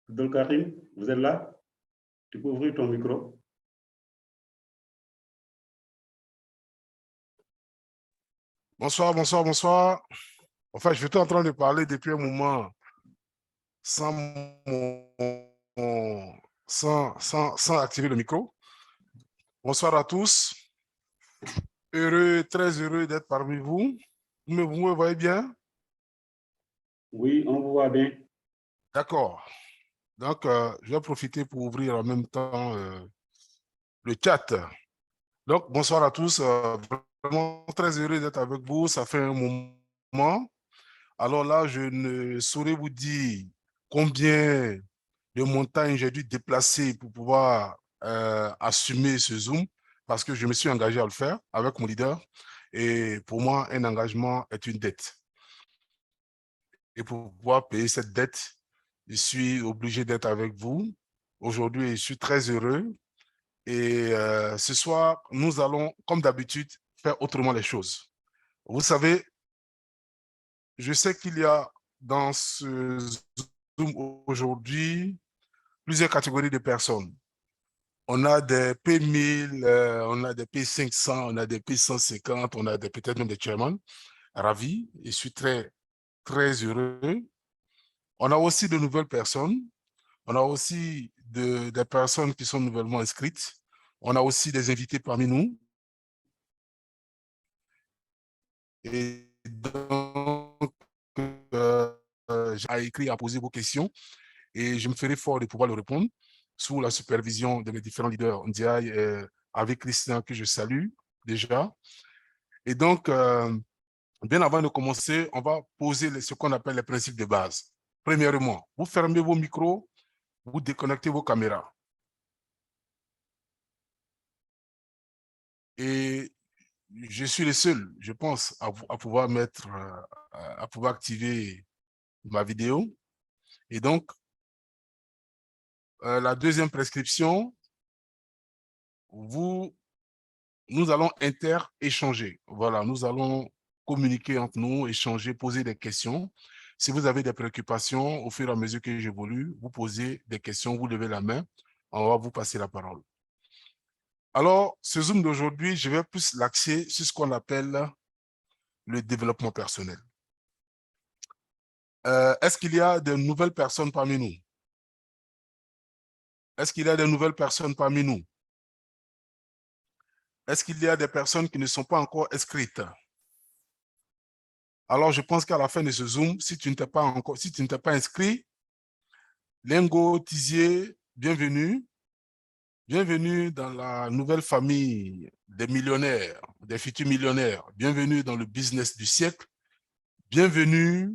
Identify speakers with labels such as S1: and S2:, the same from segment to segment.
S1: Abdul Karim, vous êtes là? Tu peux ouvrir ton micro?
S2: Bonsoir, bonsoir, bonsoir. Enfin, je suis en train de parler depuis un moment sans, sans activer le micro. Bonsoir à tous. Heureux, très heureux d'être parmi vous. Vous me voyez bien?
S1: Oui, on vous voit bien.
S2: D'accord. Donc, je vais profiter pour ouvrir en même temps le chat. Donc, bonsoir à tous. Vraiment très heureux d'être avec vous. Ça fait un moment. Alors là, je ne saurais vous dire combien de montagnes j'ai dû déplacer pour pouvoir assumer ce Zoom parce que je me suis engagé à le faire avec mon leader. Et pour moi, un engagement est une dette. Et pour pouvoir payer cette dette, je suis obligé d'être avec vous. Aujourd'hui, je suis très heureux. Et ce soir, nous allons, comme d'habitude, faire autrement les choses. Vous savez, je sais qu'il y a dans ce Zoom aujourd'hui plusieurs catégories de personnes. On a des P1000, on a des P500, on a des P150, on a peut-être même des chairman. Ravi, je suis très, très heureux. On a aussi de nouvelles personnes. On a aussi des personnes qui sont nouvellement inscrites. On a aussi des invités parmi nous. Et donc, j'ai écrit à poser vos questions et je me ferai fort de pouvoir le répondre sous la supervision de mes différents leaders, Ndiaye, avec Christian que je salue déjà. Et donc, bien avant de commencer, on va poser ce qu'on appelle les principes de base. Premièrement, vous fermez vos micros, vous déconnectez vos caméras. Et je suis le seul, je pense, à pouvoir mettre, à pouvoir activer ma vidéo. Et donc, la deuxième prescription, nous allons inter-échanger. Voilà, nous allons communiquer entre nous, échanger, poser des questions. Si vous avez des préoccupations, au fur et à mesure que j'évolue, vous posez des questions, vous levez la main, on va vous passer la parole. Alors, ce Zoom d'aujourd'hui, je vais plus l'axer sur ce qu'on appelle le développement personnel. Est-ce qu'il y a de nouvelles personnes parmi nous? Est-ce qu'il y a de nouvelles personnes parmi nous? Est-ce qu'il y a des personnes qui ne sont pas encore inscrites? Alors, je pense qu'à la fin de ce Zoom, si tu ne t'es pas inscrit, Lingo Tizier, bienvenue. Bienvenue dans la nouvelle famille des millionnaires, des futurs millionnaires. Bienvenue dans le business du siècle. Bienvenue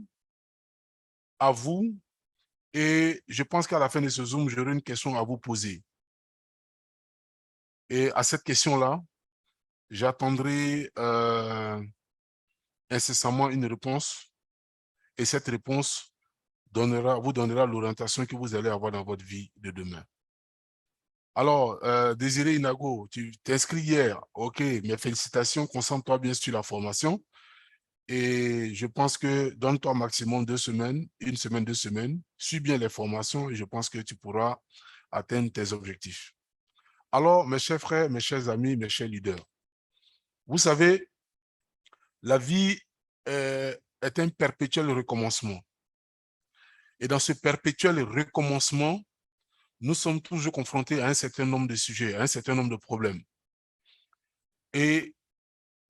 S2: à vous. Et je pense qu'à la fin de ce Zoom, j'aurai une question à vous poser. Et à cette question-là, j'attendrai incessamment une réponse. Et cette réponse vous donnera l'orientation que vous allez avoir dans votre vie de demain. Alors, Désiré Inago, tu t'inscris hier. OK, mes félicitations. Concentre-toi bien sur la formation. Et je pense que donne-toi maximum 2 semaines, 1 semaine, 2 semaines. Suis bien les formations et je pense que tu pourras atteindre tes objectifs. Alors, mes chers frères, mes chers amis, mes chers leaders, vous savez, la vie est un perpétuel recommencement. Et dans ce perpétuel recommencement, nous sommes toujours confrontés à un certain nombre de sujets, à un certain nombre de problèmes. Et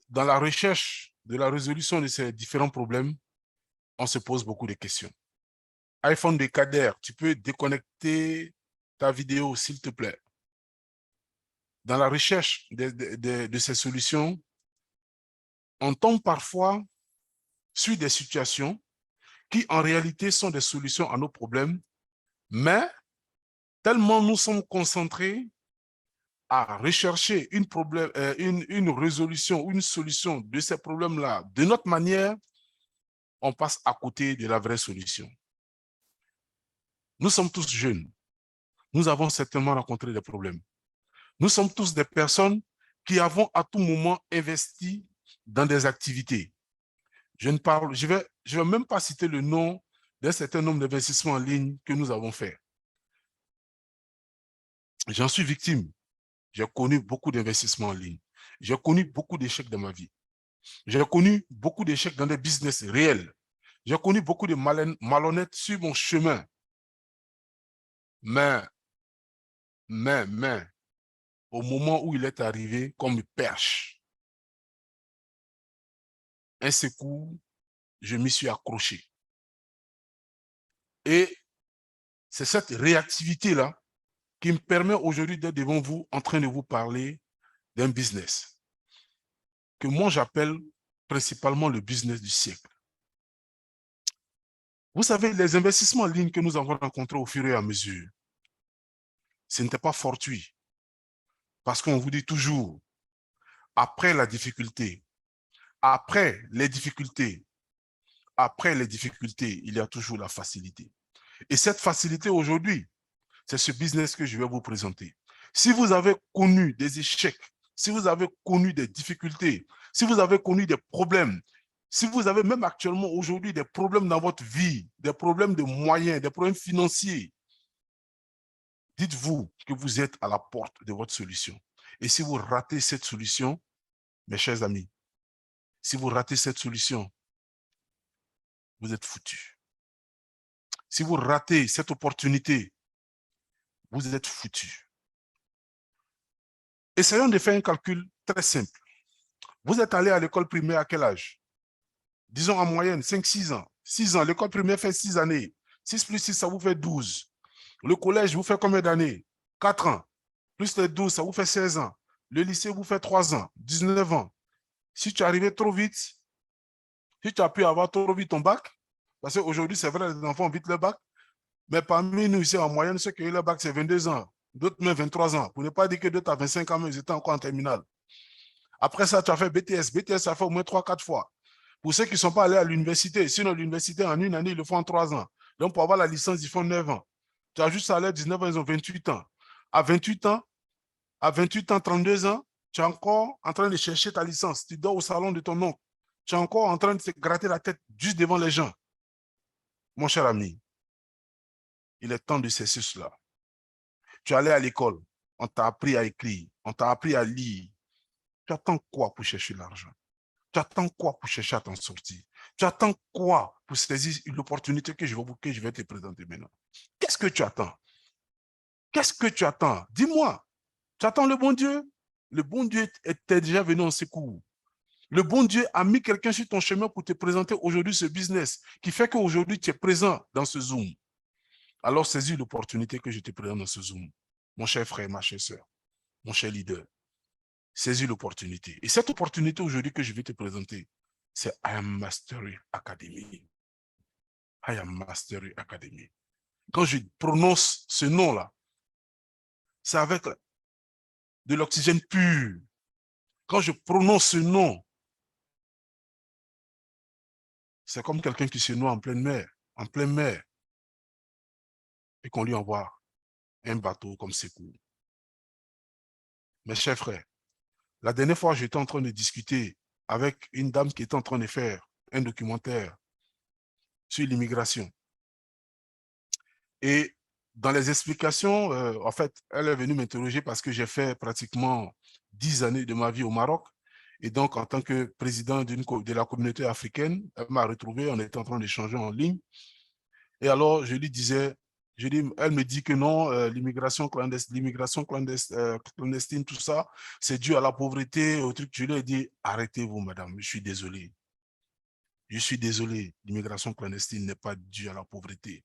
S2: dans la recherche de la résolution de ces différents problèmes, on se pose beaucoup de questions. iPhone de Kader, tu peux déconnecter ta vidéo, s'il te plaît. Dans la recherche de ces solutions, on tombe parfois sur des situations qui, en réalité, sont des solutions à nos problèmes, mais tellement nous sommes concentrés à rechercher une résolution, une solution de ces problèmes-là de notre manière, on passe à côté de la vraie solution. Nous sommes tous jeunes. Nous avons certainement rencontré des problèmes. Nous sommes tous des personnes qui avons à tout moment investi dans des activités. Je ne vais même pas citer le nom d'un certain nombre d'investissements en ligne que nous avons fait. J'en suis victime. J'ai connu beaucoup d'investissements en ligne. J'ai connu beaucoup d'échecs dans ma vie. J'ai connu beaucoup d'échecs dans des business réels. J'ai connu beaucoup de malhonnêtes sur mon chemin. Mais, au moment où il est arrivé, comme une perche, un secours, je m'y suis accroché. Et c'est cette réactivité-là qui me permet aujourd'hui d'être devant vous en train de vous parler d'un business que moi j'appelle principalement le business du siècle. Vous savez, les investissements en ligne que nous avons rencontrés au fur et à mesure, ce n'était pas fortuit. Parce qu'on vous dit toujours, après la difficulté, après les difficultés, il y a toujours la facilité. Et cette facilité aujourd'hui, c'est ce business que je vais vous présenter. Si vous avez connu des échecs, si vous avez connu des difficultés, si vous avez connu des problèmes, si vous avez même actuellement aujourd'hui des problèmes dans votre vie, des problèmes de moyens, des problèmes financiers, dites-vous que vous êtes à la porte de votre solution. Et si vous ratez cette solution, mes chers amis, si vous ratez cette solution, vous êtes foutus. Si vous ratez cette opportunité, vous êtes foutus. Essayons de faire un calcul très simple. Vous êtes allé à l'école primaire à quel âge? Disons en moyenne 5-6 ans. 6 ans, l'école primaire fait 6 années. 6 plus 6, ça vous fait 12. Le collège vous fait combien d'années? 4 ans. Plus les 12, ça vous fait 16 ans. Le lycée vous fait 3 ans, 19 ans. Si tu es arrivé trop vite, si tu as pu avoir trop vite ton bac, parce qu'aujourd'hui, c'est vrai, les enfants ont vite le bac, mais parmi nous ici, en moyenne, ceux qui ont eu le bac, c'est 22 ans, d'autres même 23 ans. Pour ne pas dire que d'autres à 25 ans, mais ils étaient encore en terminale. Après ça, tu as fait BTS. BTS, ça fait au moins 3-4 fois. Pour ceux qui ne sont pas allés à l'université, sinon l'université, en une année, ils le font en 3 ans. Donc, pour avoir la licence, ils font 9 ans. Tu as juste à l'air 19 ans, ils ont 28 ans. À 28 ans, 32 ans, tu es encore en train de chercher ta licence. Tu dors au salon de ton oncle. Tu es encore en train de te gratter la tête juste devant les gens. Mon cher ami, il est temps de cesser cela. Tu es allé à l'école, on t'a appris à écrire, on t'a appris à lire. Tu attends quoi pour chercher l'argent? Tu attends quoi pour chercher à t'en sortir? Tu attends quoi pour saisir l'opportunité que je vais te présenter maintenant? Qu'est-ce que tu attends? Qu'est-ce que tu attends? Dis-moi. Tu attends le bon Dieu? Le bon Dieu était déjà venu en secours. Le bon Dieu a mis quelqu'un sur ton chemin pour te présenter aujourd'hui ce business qui fait qu'aujourd'hui tu es présent dans ce Zoom. Alors saisis l'opportunité que je te présente dans ce Zoom. Mon cher frère, ma chère sœur, mon cher leader, saisis l'opportunité. Et cette opportunité aujourd'hui que je vais te présenter, c'est I Am Mastery Academy. I Am Mastery Academy. Quand je prononce ce nom-là, c'est avec de l'oxygène pur. Quand je prononce ce nom, c'est comme quelqu'un qui se noie en pleine mer, et qu'on lui envoie un bateau comme secours. Mes chers frères, la dernière fois, j'étais en train de discuter avec une dame qui était en train de faire un documentaire sur l'immigration. Et dans les explications, en fait, elle est venue m'interroger parce que j'ai fait pratiquement 10 années de ma vie au Maroc. Et donc, en tant que président de la communauté africaine, elle m'a retrouvé, on était en train d'échanger en ligne. Et alors, je lui disais, elle me dit que non, l'immigration clandestine, tout ça, c'est dû à la pauvreté, au truc. Je lui ai dit, arrêtez-vous, madame, je suis désolé. Je suis désolé, l'immigration clandestine n'est pas due à la pauvreté.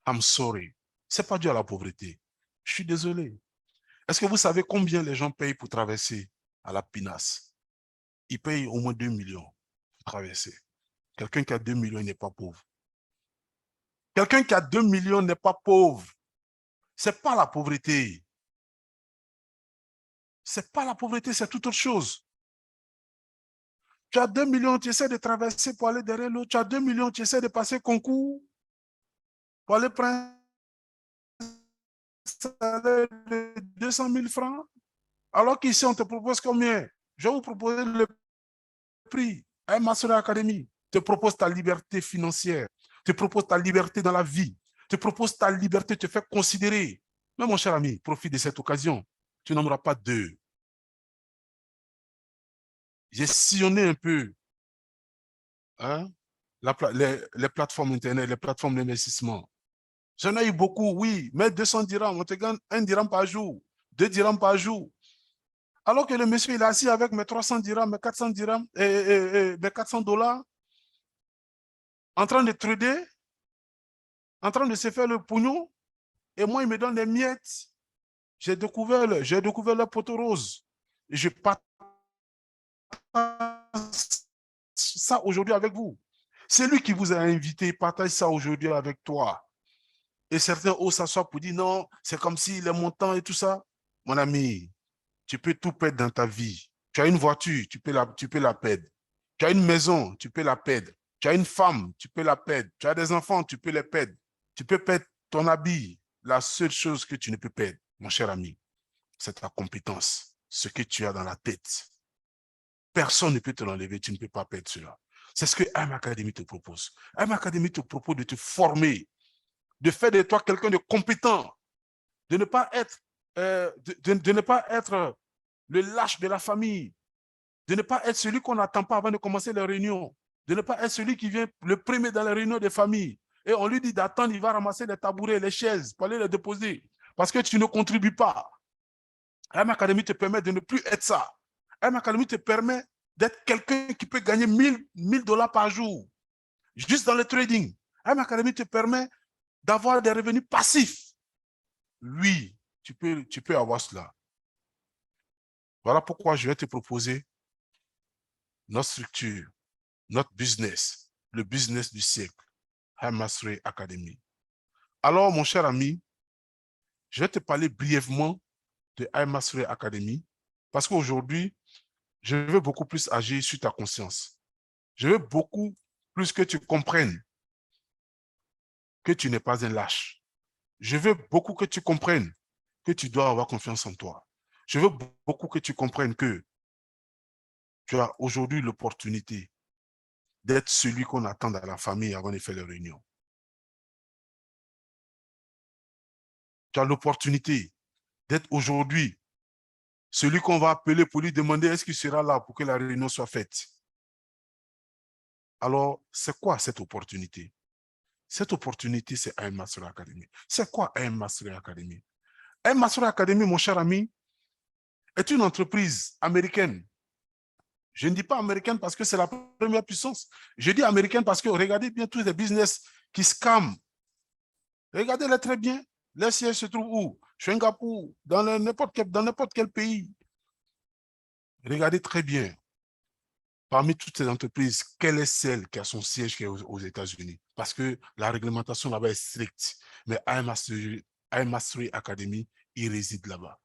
S2: I'm sorry. Ce n'est pas dû à la pauvreté. Je suis désolé. Est-ce que vous savez combien les gens payent pour traverser à la pinasse? Ils payent au moins 2 millions pour traverser. Quelqu'un qui a 2 millions n'est pas pauvre. Quelqu'un qui a 2 millions n'est pas pauvre. Ce n'est pas la pauvreté. Ce n'est pas la pauvreté, c'est toute autre chose. Tu as 2 millions, tu essaies de traverser pour aller derrière l'autre. Tu as 2 millions, tu essaies de passer concours pour aller prendre salaire de 200 000 francs. Alors qu'ici, on te propose combien? Je vais vous proposer le prix. Un Master Academy te propose ta liberté financière, te propose ta liberté dans la vie, te propose ta liberté, te fait considérer. Mais mon cher ami, profite de cette occasion. Tu n'en auras pas deux. J'ai sillonné un peu hein, les plateformes Internet, les plateformes d'investissement. J'en ai eu beaucoup, oui, mais 200 dirhams, on te gagne 1 dirham par jour, 2 dirhams par jour. Alors que le monsieur, il est assis avec mes 300 dirhams, mes 400 dirhams, mes 400 dollars, en train de trader, en train de se faire le pognon, et moi, il me donne des miettes. J'ai découvert le poteau rose. Et je partage ça aujourd'hui avec vous. C'est lui qui vous a invité, il partage ça aujourd'hui avec toi. Et certains osent s'asseoir pour dire non, c'est comme si les montants et tout ça. Mon ami, tu peux tout perdre dans ta vie. Tu as une voiture, tu peux la perdre. Tu as une maison, tu peux la perdre. Tu as une femme, tu peux la perdre. Tu as des enfants, tu peux les perdre. Tu peux perdre ton habit. La seule chose que tu ne peux perdre, mon cher ami, c'est ta compétence, ce que tu as dans la tête. Personne ne peut te l'enlever, tu ne peux pas perdre cela. C'est ce que AM Academy te propose. AM Academy te propose de te former, de faire de toi quelqu'un de compétent, de ne pas être, de ne pas être le lâche de la famille, de ne pas être celui qu'on n'attend pas avant de commencer les réunions, de ne pas être celui qui vient le premier dans les réunions des familles. Et on lui dit d'attendre, il va ramasser les tabourets, les chaises pour aller les déposer, parce que tu ne contribues pas. AM Academy te permet de ne plus être ça. AM Academy te permet d'être quelqu'un qui peut gagner 1000 dollars par jour, juste dans le trading. AM Academy te permet d'avoir des revenus passifs. Oui, tu peux avoir cela. Voilà pourquoi je vais te proposer notre structure, notre business, le business du siècle, AM Mastery Academy. Alors, mon cher ami, je vais te parler brièvement de AM Mastery Academy parce qu'aujourd'hui, je veux beaucoup plus agir sur ta conscience. Je veux beaucoup plus que tu comprennes que tu n'es pas un lâche. Je veux beaucoup que tu comprennes que tu dois avoir confiance en toi. Je veux beaucoup que tu comprennes que tu as aujourd'hui l'opportunité d'être celui qu'on attend dans la famille avant de faire les réunions. Tu as l'opportunité d'être aujourd'hui celui qu'on va appeler pour lui demander est-ce qu'il sera là pour que la réunion soit faite. Alors, c'est quoi cette opportunité? Cette opportunité, c'est AM Mastery Academy. C'est quoi AM Mastery Academy? AM Mastery Academy, mon cher ami, est une entreprise américaine. Je ne dis pas américaine parce que c'est la première puissance. Je dis américaine parce que regardez bien tous les business qui scamment. Regardez-les très bien. Les sièges se trouvent où? Singapour, dans n'importe quel pays. Regardez très bien. Parmi toutes ces entreprises, quelle est celle qui a son siège qui est aux États-Unis? Parce que la réglementation là-bas est stricte. Mais AM Mastery Academy, il réside là-bas.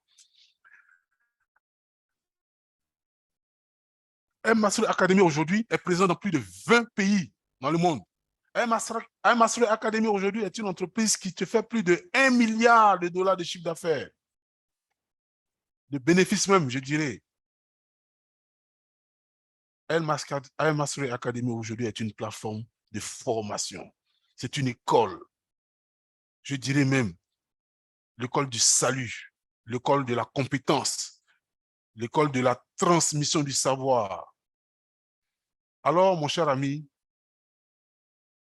S2: AM Mastery Academy aujourd'hui est présent dans plus de 20 pays dans le monde. AM Mastery Academy aujourd'hui est une entreprise qui te fait plus de 1 milliard de dollars de chiffre d'affaires. De bénéfices même, je dirais. AM Mastery Academy aujourd'hui est une plateforme de formation. C'est une école. Je dirais même l'école du salut, l'école de la compétence, l'école de la transmission du savoir. Alors, mon cher ami,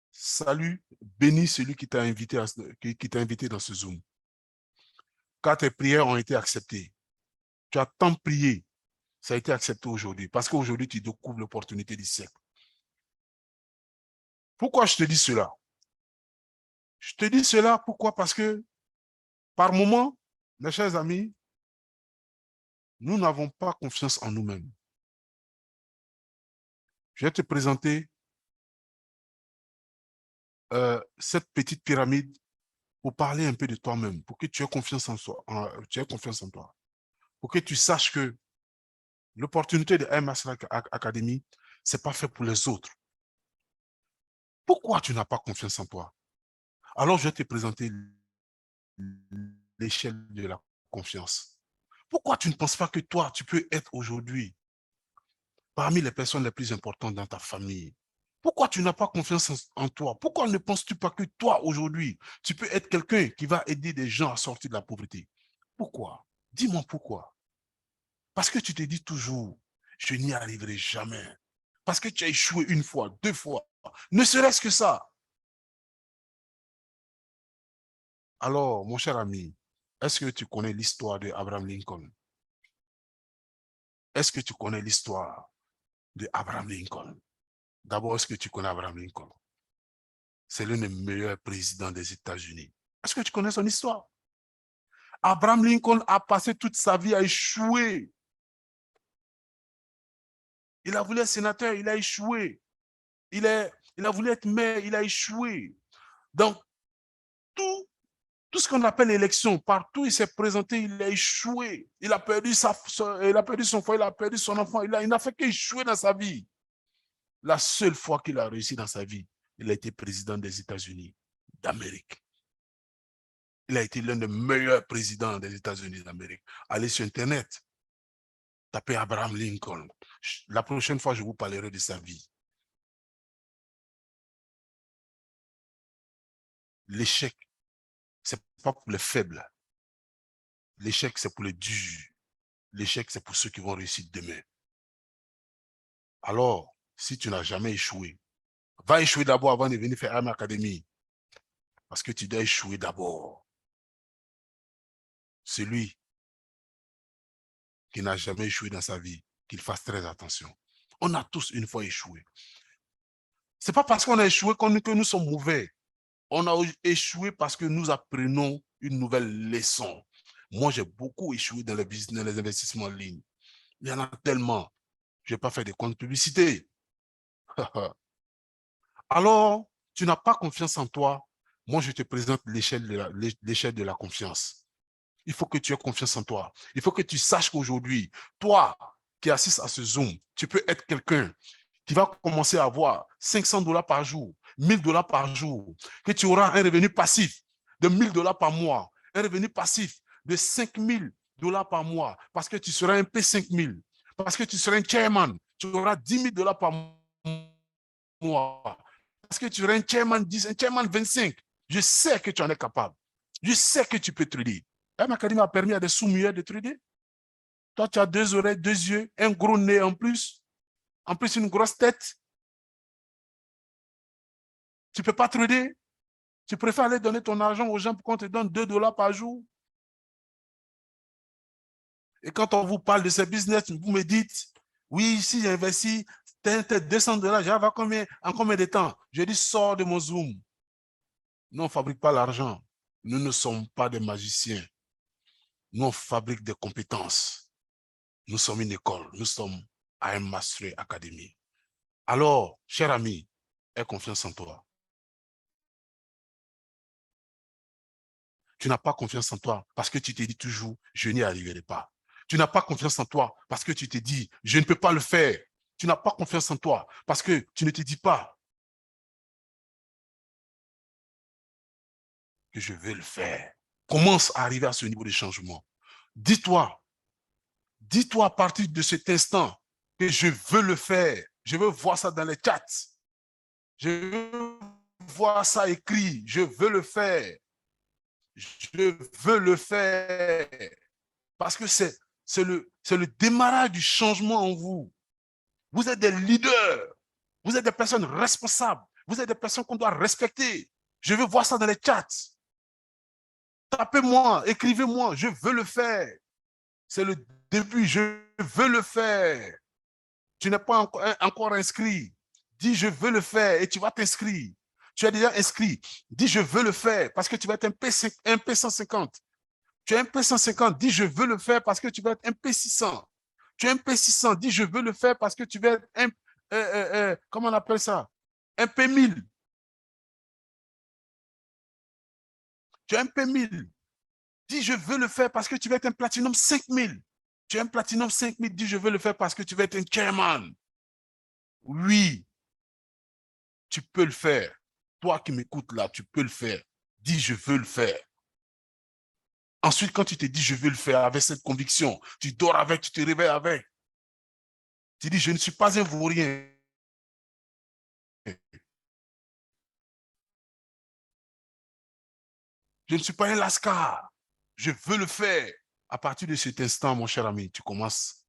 S2: salut, bénis celui qui t'a invité, invité dans ce Zoom. Car tes prières ont été acceptées. Tu as tant prié, ça a été accepté aujourd'hui. Parce qu'aujourd'hui, tu découvres l'opportunité du siècle. Pourquoi je te dis cela? Je te dis cela, pourquoi? Parce que, par moment, mes chers amis, nous n'avons pas confiance en nous-mêmes. Je vais te présenter cette petite pyramide pour parler un peu de toi-même, pour que tu aies confiance en toi, pour que tu saches que l'opportunité de AM Mastery Academy, ce n'est pas fait pour les autres. Pourquoi tu n'as pas confiance en toi? Alors, je vais te présenter l'échelle de la confiance. Pourquoi tu ne penses pas que toi, tu peux être aujourd'hui parmi les personnes les plus importantes dans ta famille? Pourquoi tu n'as pas confiance en toi? Pourquoi ne penses-tu pas que toi, aujourd'hui, tu peux être quelqu'un qui va aider des gens à sortir de la pauvreté? Pourquoi? Dis-moi pourquoi. Parce que tu te dis toujours, je n'y arriverai jamais. Parce que tu as échoué une fois, deux fois, ne serait-ce que ça. Alors, mon cher ami, est-ce que tu connais l'histoire d'Abraham Lincoln? Est-ce que tu connais l'histoire d'Abraham Lincoln? D'abord, est-ce que tu connais Abraham Lincoln? C'est l'un des meilleurs présidents des États-Unis. Est-ce que tu connais son histoire? Abraham Lincoln a passé toute sa vie à échouer. Il a voulu être sénateur, il a échoué. Il a voulu être maire, il a échoué. Donc, tout ce qu'on appelle l'élection, partout il s'est présenté, il a échoué. Il a perdu son foyer, il a perdu son enfant, il n'a fait qu'échouer dans sa vie. La seule fois qu'il a réussi dans sa vie, il a été président des États-Unis d'Amérique. Il a été l'un des meilleurs présidents des États-Unis d'Amérique. Allez sur Internet, tapez Abraham Lincoln. La prochaine fois, je vous parlerai de sa vie. L'échec, ce n'est pas pour les faibles. L'échec, c'est pour les durs. L'échec, c'est pour ceux qui vont réussir demain. Alors, si tu n'as jamais échoué, va échouer d'abord avant de venir faire Army Academy. Parce que tu dois échouer d'abord. Celui qui n'a jamais échoué dans sa vie, qu'il fasse très attention. On a tous une fois échoué. Ce n'est pas parce qu'on a échoué que nous sommes mauvais. On a échoué parce que nous apprenons une nouvelle leçon. Moi, j'ai beaucoup échoué dans les business, les investissements en ligne. Il y en a tellement. Je n'ai pas fait de compte publicité. Alors, tu n'as pas confiance en toi. Moi, je te présente l'échelle de la confiance. Il faut que tu aies confiance en toi. Il faut que tu saches qu'aujourd'hui, toi qui assistes à ce Zoom, tu peux être quelqu'un qui va commencer à avoir $500 par jour, $1000 par jour, que tu auras un revenu passif de $1000 par mois, un revenu passif de $5000 par mois, parce que tu seras un P5000, parce que tu seras un chairman, tu auras $10 000 par mois, parce que tu seras un chairman 10, un chairman 25. Je sais que tu en es capable. Je sais que tu peux trader. Army Academy a permis à des sous-muets de trader. Toi, tu as 2 oreilles, 2 yeux, un gros nez en plus une grosse tête. Tu ne peux pas trader. Tu préfères aller donner ton argent aux gens pour qu'on te donne $2 par jour. Et quand on vous parle de ces business, vous me dites, oui, si j'investis $200, j'avais en combien de temps? Je dis, sors de mon Zoom. Nous, on ne fabrique pas l'argent. Nous ne sommes pas des magiciens. Nous, on fabrique des compétences. Nous sommes une école. Nous sommes à un Mastery Academy. Alors, cher ami, aie confiance en toi. Tu n'as pas confiance en toi parce que tu te dis toujours, je n'y arriverai pas. Tu n'as pas confiance en toi parce que tu te dis, je ne peux pas le faire. Tu n'as pas confiance en toi parce que tu ne te dis pas que je vais le faire. Commence à arriver à ce niveau de changement. Dis-toi à partir de cet instant que je veux le faire. Je veux voir ça dans les chats. Je veux voir ça écrit. Je veux le faire. Je veux le faire. Parce que c'est le démarrage du changement en vous. Vous êtes des leaders. Vous êtes des personnes responsables. Vous êtes des personnes qu'on doit respecter. Je veux voir ça dans les chats. Tapez-moi, écrivez-moi, je veux le faire. C'est le début, je veux le faire. Tu n'es pas encore inscrit. Dis, je veux le faire et tu vas t'inscrire. Tu es déjà inscrit. Dis, je veux le faire parce que tu vas être un P150. Tu es un P150, dis, je veux le faire parce que tu vas être un P600. Tu es un P600, dis, je veux le faire parce que tu vas être un, comment on appelle ça? Un P1000. Tu es un P1000. Dis, je veux le faire parce que tu vas être un Platinum 5000. Tu es un Platinum 5000, dis, je veux le faire parce que tu vas être un Chairman. Oui, tu peux le faire. Toi qui m'écoutes là, tu peux le faire. Dis, je veux le faire. Ensuite, quand tu te dis, je veux le faire avec cette conviction, tu dors avec, tu te réveilles avec. Tu dis, je ne suis pas un vaurien. Je ne suis pas un lascar. Je veux le faire. À partir de cet instant, mon cher ami, tu commences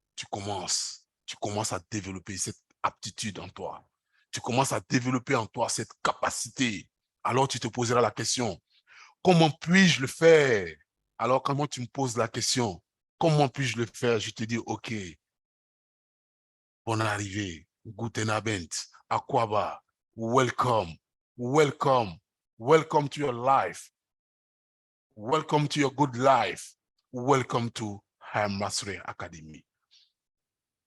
S2: à développer cette aptitude en toi. Tu commences à développer en toi cette capacité. Alors tu te poseras la question, comment puis-je le faire? Alors quand moi tu me poses la question, comment puis-je le faire? Je te dis, ok, bonne arrivée, guten Abend, Aquaba, welcome, welcome, welcome to your life, welcome to your good life, welcome to Haim Masre Academy.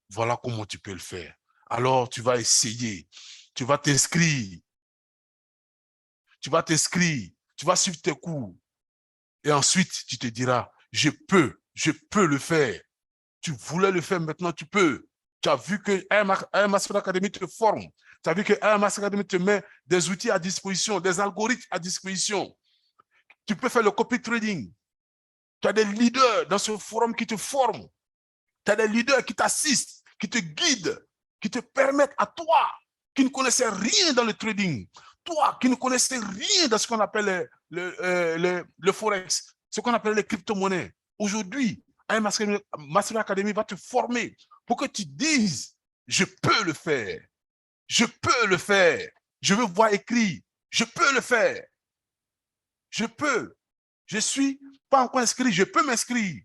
S2: Voilà comment tu peux le faire. Alors tu vas essayer, tu vas t'inscrire, tu vas suivre tes cours. Et ensuite, tu te diras, je peux le faire. Tu voulais le faire, maintenant tu peux. Tu as vu que IM Master Academy te forme. Tu as vu que IM Master Academy te met des outils à disposition, des algorithmes à disposition. Tu peux faire le copy trading. Tu as des leaders dans ce forum qui te forment. Tu as des leaders qui t'assistent, qui te guident, qui te permettent à toi, qui ne connaissais rien dans le trading, toi qui ne connaissais rien dans ce qu'on appelle le Forex, ce qu'on appelle les crypto-monnaies. Aujourd'hui, Master Academy va te former pour que tu dises, je peux le faire, je peux le faire, je veux voir écrit, je peux le faire, je peux, je suis pas encore inscrit, je peux m'inscrire,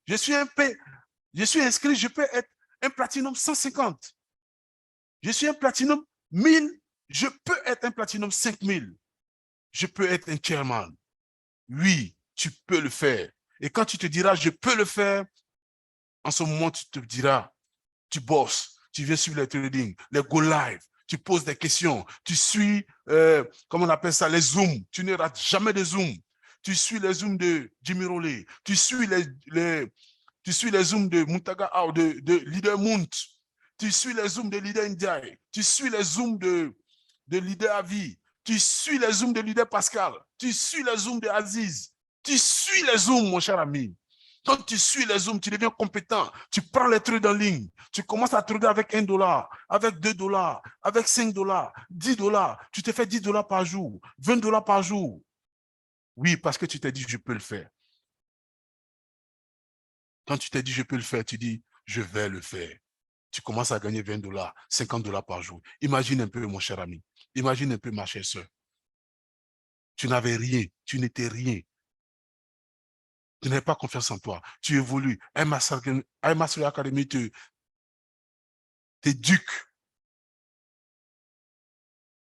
S2: je suis inscrit, je peux être un platinum 150, je suis un platinum 1000, je peux être un platinum 5000, je peux être un chairman. Oui, tu peux le faire. Et quand tu te diras, je peux le faire, en ce moment, tu te diras, tu bosses, tu viens suivre les trading, les go live, tu poses des questions, tu suis, comment on appelle ça, les zooms, tu ne rates jamais de zoom, tu suis les zooms de Jimmy Rollet, tu suis les zooms de Muntaga, de Leader Munt, tu suis les zooms de Leader Ndiaye, tu suis les zooms de Leader Avi, tu suis les zooms de Leader Pascal, tu suis les zooms de Aziz, tu suis les zooms, mon cher ami. Quand tu suis les zooms, tu deviens compétent. Tu prends les trucs en ligne. Tu commences à trader avec $1, avec $2, avec $5, $10. Tu te fais $10 par jour, $20 par jour. Oui, parce que tu t'es dit, je peux le faire. Quand tu t'es dit, je peux le faire, tu dis, je vais le faire. Tu commences à gagner $20, $50 par jour. Imagine un peu, mon cher ami. Imagine un peu, ma chère soeur. Tu n'avais rien. Tu n'étais rien. Tu n'avais pas confiance en toi. Tu évolues. Master Academy t'éduque.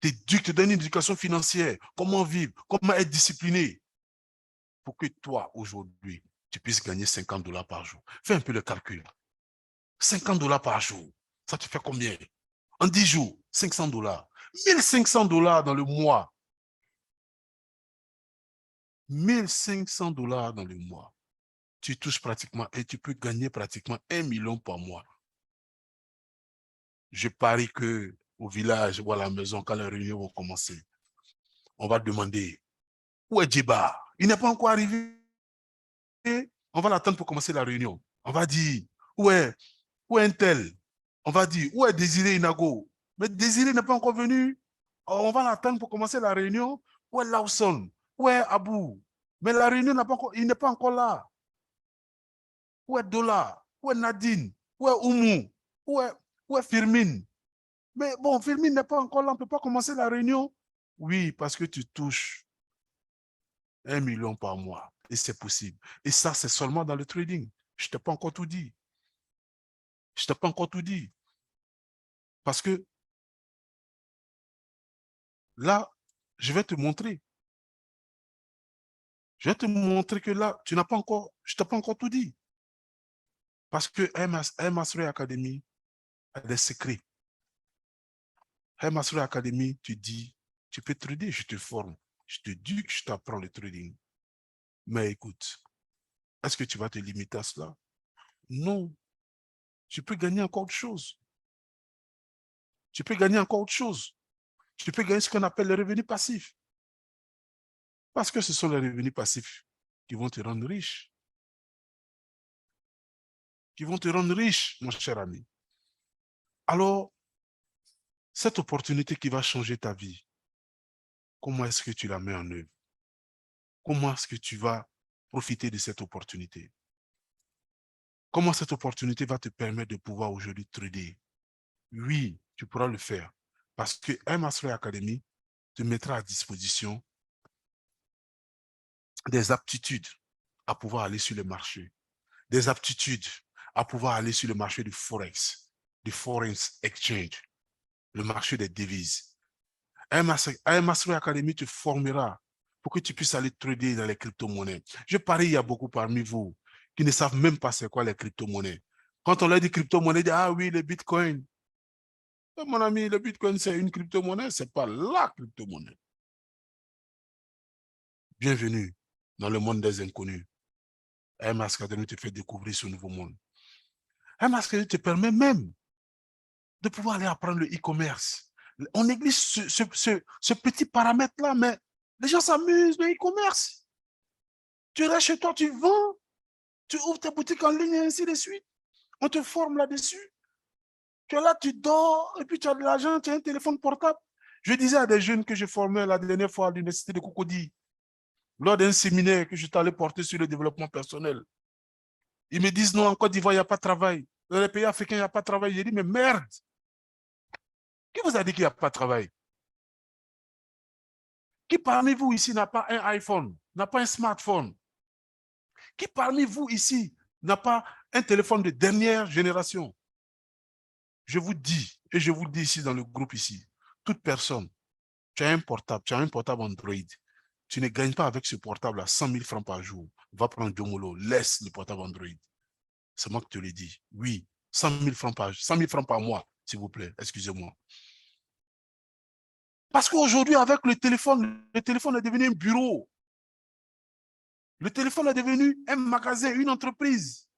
S2: Te donne une éducation financière. Comment vivre. Comment être discipliné. Pour que toi, aujourd'hui, tu puisses gagner $50 par jour. Fais un peu le calcul. $50 par jour. Ça te fait combien? En 10 jours, $500. $1500 dans le mois. $1500 dans le mois. Tu touches pratiquement et tu peux gagner pratiquement 1 million par mois. Je parie que au village ou à la maison, quand les réunions vont commencer, on va demander où est Djiba? Il n'est pas encore arrivé. On va l'attendre pour commencer la réunion. On va dire où est un tel? On va dire où est Désiré Inago? Mais Désiré n'est pas encore venu. On va l'attendre pour commencer la réunion. Où est Lawson? Où est Abou? Mais la réunion n'a pas encore, il n'est pas encore là. Où est Dola? Où est Nadine? Où est Oumou? Où est Firmine? Mais bon, Firmine n'est pas encore là, on ne peut pas commencer la réunion. Oui, parce que tu touches 1 million par mois. Et c'est possible. Et ça, c'est seulement dans le trading. Je ne t'ai pas encore tout dit. Je ne t'ai pas encore tout dit. Parce que là, je vais te montrer. Je vais te montrer que là, je ne t'ai pas encore tout dit. Parce que Master Academy a des secrets. Master Academy, tu dis, tu peux trader, je te forme. Je te dis que je t'apprends le trading. Mais écoute, est-ce que tu vas te limiter à cela? Non. Tu peux gagner encore autre chose. Tu peux gagner encore autre chose. Tu peux gagner ce qu'on appelle les revenus passifs. Parce que ce sont les revenus passifs qui vont te rendre riche. Qui vont te rendre riche, mon cher ami. Alors, cette opportunité qui va changer ta vie, comment est-ce que tu la mets en œuvre? comment est-ce que tu vas profiter de cette opportunité? Comment cette opportunité va te permettre de pouvoir aujourd'hui trader? Oui, tu pourras le faire. Parce que M-Mastery Academy te mettra à disposition des aptitudes à pouvoir aller sur le marché, des aptitudes à pouvoir aller sur le marché du Forex, du Foreign Exchange, le marché des devises. M-Mastery Academy te formera pour que tu puisses aller trader dans les crypto-monnaies. Je parie, il y a beaucoup parmi vous qui ne savent même pas c'est quoi les crypto-monnaies. Quand on leur dit crypto-monnaie, ils disent, ah oui, les bitcoins. Mon ami, le bitcoin, c'est une crypto-monnaie, ce n'est pas la crypto-monnaie. Bienvenue dans le monde des inconnus. M-Mastery Academy te fait découvrir ce nouveau monde. M-Mastery Academy te permet même de pouvoir aller apprendre le e-commerce. On néglige ce petit paramètre-là, mais les gens s'amusent, le e-commerce. Tu restes chez toi, tu vends, tu ouvres tes boutiques en ligne et ainsi de suite. On te forme là-dessus. Tu es là, tu dors, et puis tu as de l'argent, tu as un téléphone portable. Je disais à des jeunes que je formais la dernière fois à l'université de Cocody, lors d'un séminaire que je t'allais porter sur le développement personnel. Ils me disent non, en Côte d'Ivoire, il n'y a pas de travail. Dans les pays africains, il n'y a pas de travail. J'ai dit, mais merde, qui vous a dit qu'il n'y a pas de travail? Qui parmi vous ici n'a pas un iPhone, n'a pas un smartphone? Qui parmi vous ici n'a pas un téléphone de dernière génération? Je vous dis, et je vous le dis ici dans le groupe ici, toute personne, tu as un portable Android, tu ne gagnes pas avec ce portable à 100 000 francs par jour. Va prendre Domolo, laisse le portable Android. C'est moi qui te le dis. Oui, 100 000 francs par mois, s'il vous plaît, excusez-moi. Parce qu'aujourd'hui, avec le téléphone est devenu un bureau. Le téléphone est devenu un magasin, une entreprise.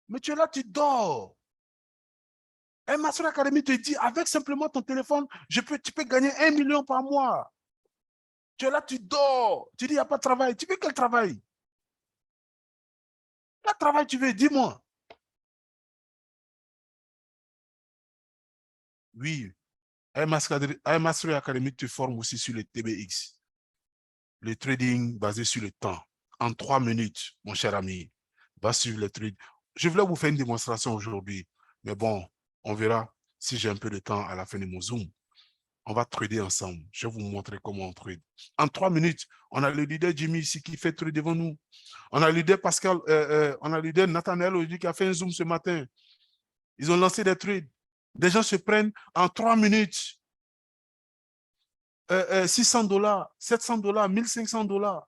S2: Mais tu es là, tu dors. M-Mastery Academy te dit, avec simplement ton téléphone, tu peux gagner 1 million par mois. Tu es là, tu dors. Tu dis, il n'y a pas de travail. Tu veux quel travail? Quel travail tu veux? Dis-moi. Oui, M-Mastery Academy te forme aussi sur le TBX. Le trading basé sur le temps. En 3 minutes, mon cher ami, va suivre le trade. Je voulais vous faire une démonstration aujourd'hui, mais bon, on verra si j'ai un peu de temps à la fin de mon Zoom. On va trader ensemble. Je vais vous montrer comment on trade. En 3 minutes, on a le leader Jimmy ici qui fait trade devant nous. On a le leader Pascal, on a le leader Nathaniel aujourd'hui qui a fait un Zoom ce matin. Ils ont lancé des trades. Des gens se prennent en 3 minutes 600 $, 700 $, 1500 $.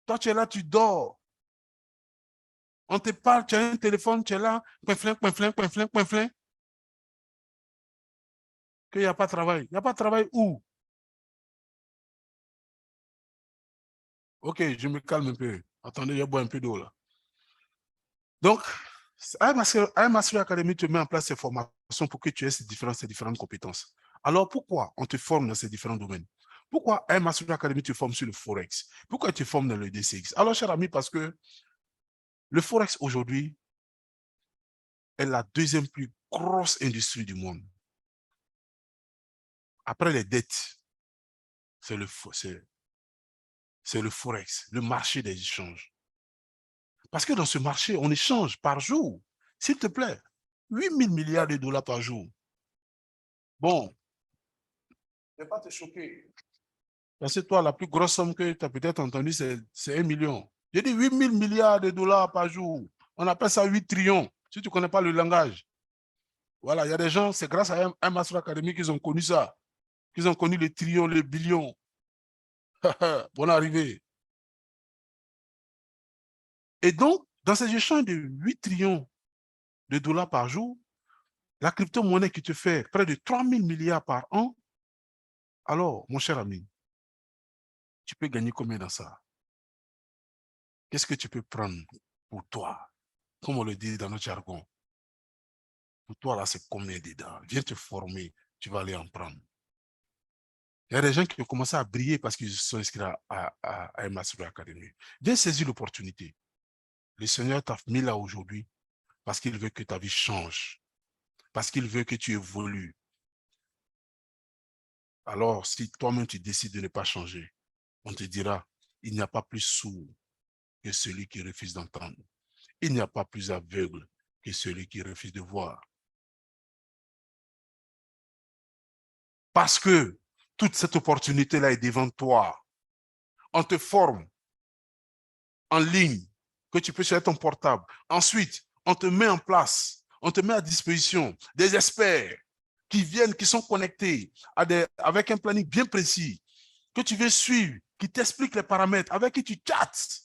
S2: Toi, tu es là, tu dors. On te parle, tu as un téléphone, tu es là, qu'il n'y a pas de travail. Il n'y a pas de travail où? Ok, je me calme un peu. Attendez, je bois un peu d'eau là. Donc, Mastery Academy te met en place ces formations pour que tu aies ces différentes compétences. Alors, pourquoi on te forme dans ces différents domaines? Pourquoi Mastery Academy te forme sur le Forex? Pourquoi tu te formes dans le DCX? Alors, cher ami, parce que le Forex aujourd'hui est la deuxième plus grosse industrie du monde. Après les dettes, c'est le Forex, le marché des échanges. Parce que dans ce marché, on échange par jour, s'il te plaît, 8 000 milliards de dollars par jour. Bon, je ne vais pas te choquer. Parce que toi, la plus grosse somme que tu as peut-être entendue, c'est 1 million. J'ai dit 8 000 milliards de dollars par jour. On appelle ça 8 trillions, si tu ne connais pas le langage. Voilà, il y a des gens, c'est grâce à un Master Academy qu'ils ont connu ça. Qu'ils ont connu les trillions, les billions. Bonne arrivée. Et donc, dans ces échanges de 8 trillions de dollars par jour, la crypto-monnaie qui te fait près de 3 000 milliards par an, alors, mon cher ami, tu peux gagner combien dans ça? Qu'est-ce que tu peux prendre pour toi? Comme on le dit dans notre jargon. Pour toi, là, c'est combien dedans? Viens te former, tu vas aller en prendre. Il y a des gens qui ont commencé à briller parce qu'ils se sont inscrits à Mastery Academy. Viens saisir l'opportunité. Le Seigneur t'a mis là aujourd'hui parce qu'il veut que ta vie change. Parce qu'il veut que tu évolues. Alors, si toi-même tu décides de ne pas changer, on te dira, il n'y a pas plus sourd que celui qui refuse d'entendre. Il n'y a pas plus aveugle que celui qui refuse de voir. Parce que toute cette opportunité-là est devant toi. On te forme en ligne, que tu peux sur ton portable. Ensuite, on te met en place, on te met à disposition des experts qui viennent, qui sont connectés avec un planning bien précis, que tu veux suivre, qui t'expliquent les paramètres, avec qui tu chattes.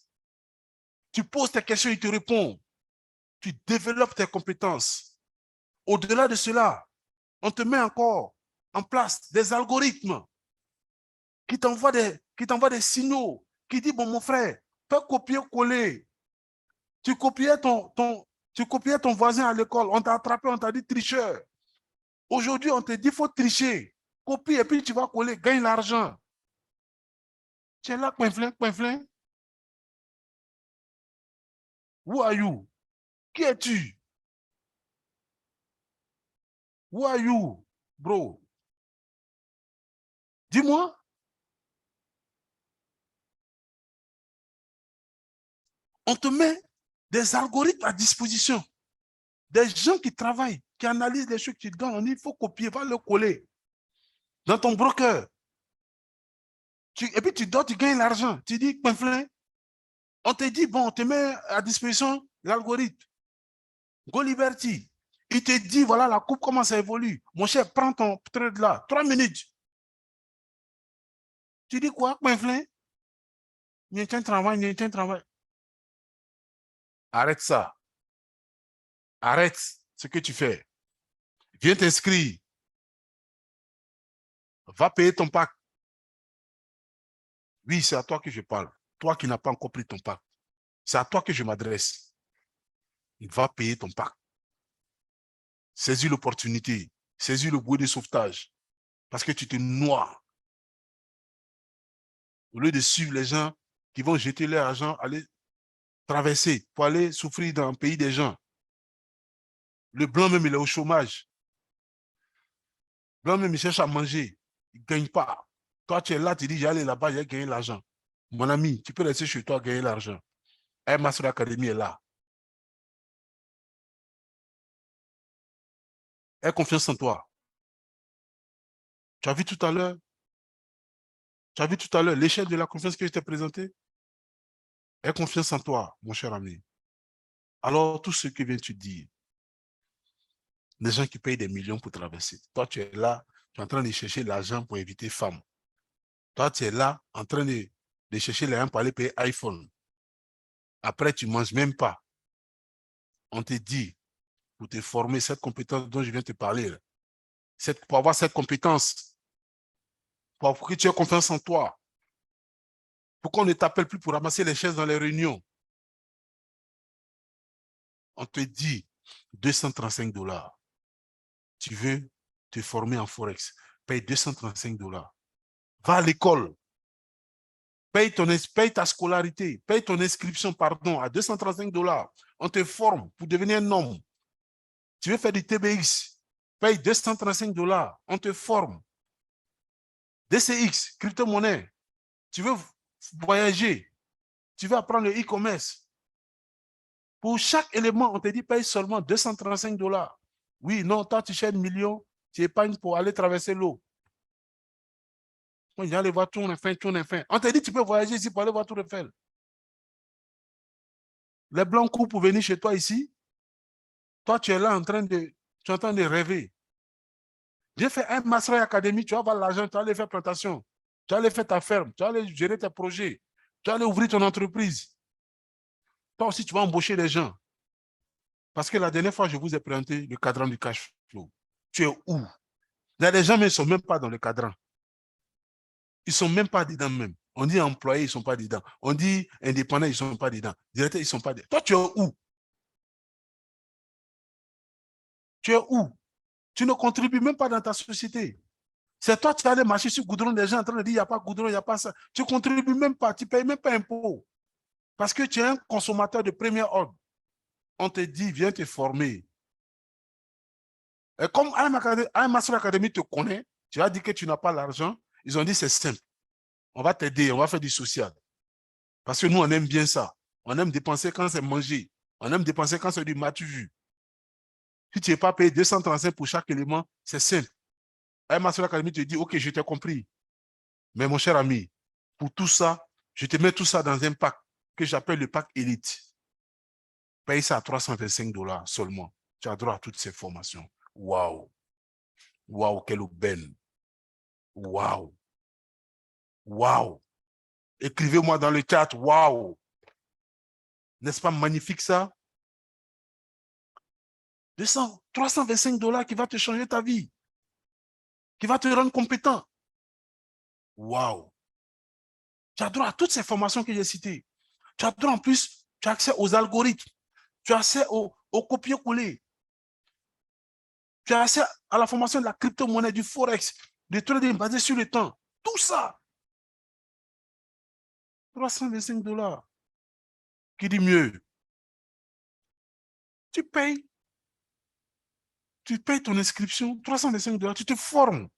S2: Tu poses tes questions, ils te répondent. Tu développes tes compétences. Au-delà de cela, on te met encore en place des algorithmes qui t'envoient des signaux, qui disent, bon, mon frère, fais copier-coller. Tu copiais ton voisin à l'école, on t'a attrapé, on t'a dit tricheur. Aujourd'hui, on te dit, il faut tricher. Copie et puis tu vas coller, gagne l'argent. Tu es là, coin-flin. Who are you? Qui es-tu? Who are you, bro? Dis-moi. On te met des algorithmes à disposition. Des gens qui travaillent, qui analysent les choses que tu donnes. On dit, il faut copier, va le coller. Dans ton broker. Et puis tu dors, tu gagnes l'argent. Tu dis, coin-flin. On te dit, bon, on te met à disposition l'algorithme. Go Liberty. Il te dit, voilà, la coupe, comment ça évolue. Mon cher, prends ton trade là. 3 minutes. Tu dis quoi, coin-flin? Il y a un travail. Arrête ça. Arrête ce que tu fais. Viens t'inscrire. Va payer ton pack. Oui, c'est à toi que je parle. Toi qui n'as pas encore pris ton pack. C'est à toi que je m'adresse. Il va payer ton pack. Saisis l'opportunité. Saisis le bouée de sauvetage. Parce que tu te noies. Au lieu de suivre les gens qui vont jeter leur argent, aller traverser pour aller souffrir dans le pays des gens. Le blanc même, il est au chômage. Le blanc même, il cherche à manger. Il ne gagne pas. Toi, tu es là, tu dis, j'allais là-bas, j'ai gagné l'argent. Mon ami, tu peux rester chez toi gagner l'argent. Air Master Academy est là. Aie confiance en toi. Tu as vu tout à l'heure l'échelle de la confiance que je t'ai présentée? Aie confiance en toi, mon cher ami. Alors, tout ce que viens-tu dire, les gens qui payent des millions pour traverser. Toi, tu es là, tu es en train de chercher l'argent pour éviter femme. Toi, tu es là, en train de chercher l'argent pour aller payer iPhone. Après, tu ne manges même pas. On te dit, pour te former, cette compétence dont je viens de te parler, pour avoir cette compétence, pour que tu aies confiance en toi, pour qu'on ne t'appelle plus pour ramasser les chaises dans les réunions. On te dit 235 $. Tu veux te former en Forex, paye 235 $. Va à l'école. Paye ta scolarité, paye ton inscription, pardon, à 235 $. On te forme pour devenir un homme. Tu veux faire du TBX, paye 235 $. On te forme. DCX, crypto-monnaie. Tu veux voyager, tu veux apprendre le e-commerce. Pour chaque élément, on te dit paye seulement 235 $. Oui, non, toi, tu cherches 1 million, tu épargnes pour aller traverser l'eau. On va aller voir Tour Eiffel. On te dit tu peux voyager ici pour aller voir Tour Eiffel. Les blancs courent pour venir chez toi ici. Toi, tu es là en train de rêver. J'ai fait un Master Academy, tu vas avoir l'argent, tu vas aller faire plantation. Tu vas aller faire ta ferme, tu vas aller gérer tes projets. Tu vas aller ouvrir ton entreprise. Toi aussi, tu vas embaucher des gens. Parce que la dernière fois, je vous ai présenté le cadran du cash flow. Tu es où? Il y a des gens, mais ils ne sont même pas dans le cadran. Ils ne sont même pas dedans même. On dit employés, ils ne sont pas dedans. On dit indépendants, ils ne sont pas dedans. Directeurs, ils ne sont pas dedans. Toi, tu es où? Tu es où? Tu ne contribues même pas dans ta société. C'est toi qui allais marcher sur le goudron des gens en train de dire il n'y a pas de goudron, il n'y a pas ça. Tu ne contribues même pas, tu ne payes même pas impôt. Parce que tu es un consommateur de premier ordre. On te dit, viens te former. Et comme un Master Academy te connaît, tu as dit que tu n'as pas l'argent, ils ont dit c'est simple. On va t'aider, on va faire du social. Parce que nous, on aime bien ça. On aime dépenser quand c'est mangé. On aime dépenser quand c'est du matu vu. Si tu n'es pas payé 235 pour chaque élément, c'est simple. Master Academy te dit, OK, je t'ai compris. Mais mon cher ami, pour tout ça, je te mets tout ça dans un pack que j'appelle le pack Elite. Paye ça à 325 $ seulement. Tu as droit à toutes ces formations. Waouh! Waouh, quelle aubaine! Waouh! Waouh! Écrivez-moi dans le chat, waouh! N'est-ce pas magnifique ça? 325 $ qui va te changer ta vie, qui va te rendre compétent. Waouh! Tu as droit à toutes ces formations que j'ai citées. Tu as droit en plus, tu as accès aux algorithmes, tu as accès au copier-coller, tu as accès à la formation de la crypto-monnaie, du forex, du trading basé sur le temps. Tout ça. 325 $. Qui dit mieux? Tu payes ton inscription, 325 $, tu te formes.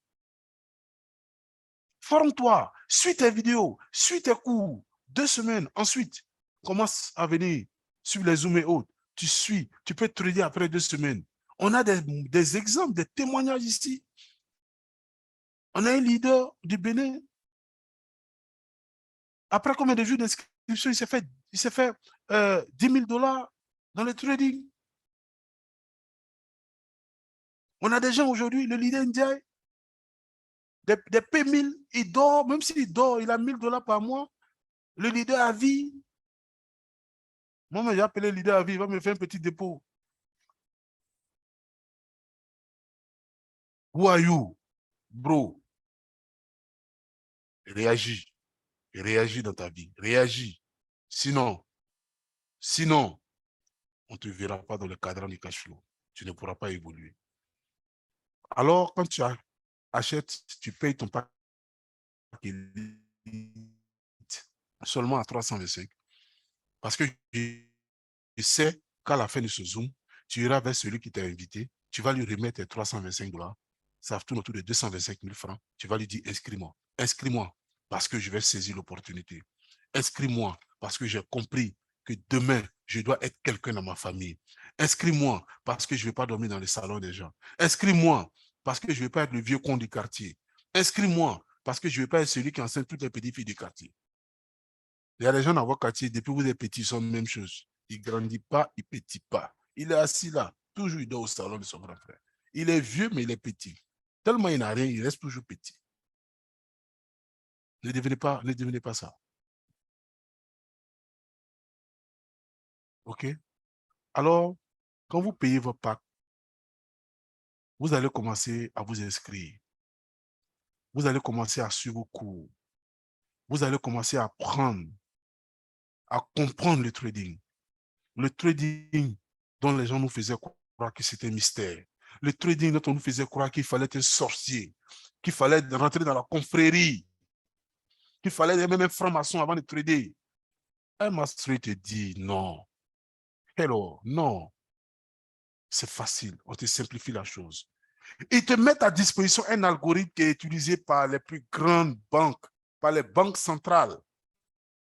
S2: Forme-toi, suis tes vidéos, suis tes cours, 2 semaines. Ensuite, commence à venir sur les Zooms et autres. Tu suis, tu peux trader après 2 semaines. On a des exemples, des témoignages ici. On a un leader du Bénin. Après combien de jours d'inscription, il s'est fait 10 000 $ dans le trading. On a des gens aujourd'hui, le leader indien, des P1000, il dort, même s'il dort, il a 1 000 $ par mois. Le leader à vie. Moi, j'ai appelé le leader à vie, il va me faire un petit dépôt. Who are you, bro? Réagis. Réagis dans ta vie. Réagis. Sinon, on ne te verra pas dans le cadran du cash flow. Tu ne pourras pas évoluer. Alors, quand tu achètes, tu payes ton pack seulement à 325. Parce que je sais qu'à la fin de ce Zoom, tu iras vers celui qui t'a invité, tu vas lui remettre tes 325 $. Ça tourne autour de 225 000 francs. Tu vas lui dire, inscris-moi. Inscris-moi parce que je vais saisir l'opportunité. Inscris-moi parce que j'ai compris que demain, je dois être quelqu'un dans ma famille. Inscris-moi parce que je ne vais pas dormir dans les salons des gens. Inscris-moi parce que je ne vais pas être le vieux con du quartier. Inscris-moi parce que je ne vais pas être celui qui enseigne toutes les petites filles du quartier. Il y a des gens dans votre quartier, depuis que vous êtes petits, ils sont la même chose. Il ne grandit pas, il ne petit pas. Il est assis là, toujours il dort au salon de son grand frère. Il est vieux, mais il est petit. Tellement il n'a rien, il reste toujours petit. Ne devenez pas ça. OK? Alors, quand vous payez vos packs, vous allez commencer à vous inscrire. Vous allez commencer à suivre vos cours. Vous allez commencer à apprendre, à comprendre le trading. Le trading dont les gens nous faisaient croire que c'était un mystère. Le trading dont on nous faisait croire qu'il fallait être un sorcier, qu'il fallait rentrer dans la confrérie, qu'il fallait être même un franc-maçon avant de trader. Un master te dit non. Hello, non. C'est facile, on te simplifie la chose. Ils te mettent à disposition un algorithme qui est utilisé par les plus grandes banques, par les banques centrales,